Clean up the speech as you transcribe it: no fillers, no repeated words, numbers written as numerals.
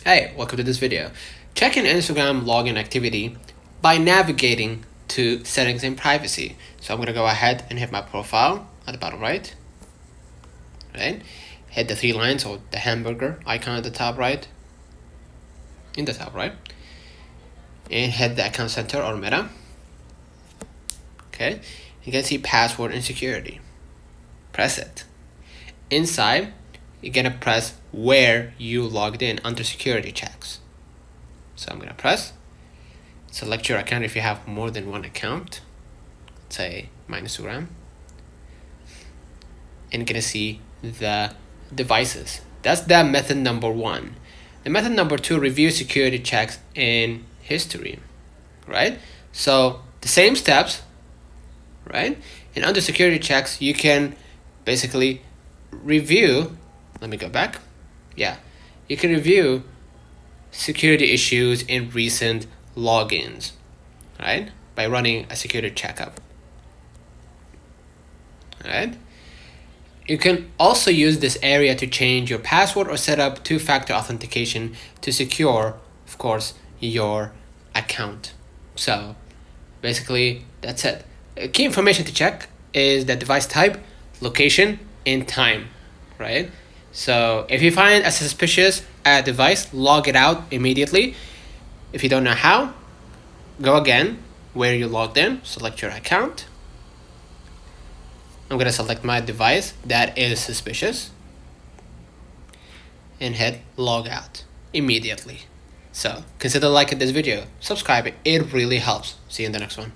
Hey, welcome to this video. Check in Instagram login activity by navigating to settings and privacy. So I'm going to go ahead and hit my profile at the bottom right. Right? Hit the three lines or the hamburger icon at the top right. In the top right. And hit the account center or meta. Okay. You can see password and security. Press it. Inside, you're going to press where you logged in under security checks. So I'm going to press. Select your account if you have more than one account. Let's say my Instagram. And you're going to see the devices. That's the method number one. The method number two, review security checks in history. Right? So the same steps. Right? And under security checks, you can basically review. Let me go back. Yeah, you can review security issues in recent logins, right? By running a security checkup. Right? You can also use this area to change your password or set up two-factor authentication to secure, of course, your account. So basically, that's it. Key information to check is the device type, location, and time, right? So if you find a suspicious device, log it out immediately. If you don't know how, go again where you logged in, select your account. I'm going to select my device that is suspicious and hit log out immediately. So consider liking this video, subscribe, it really helps. See you in the next one.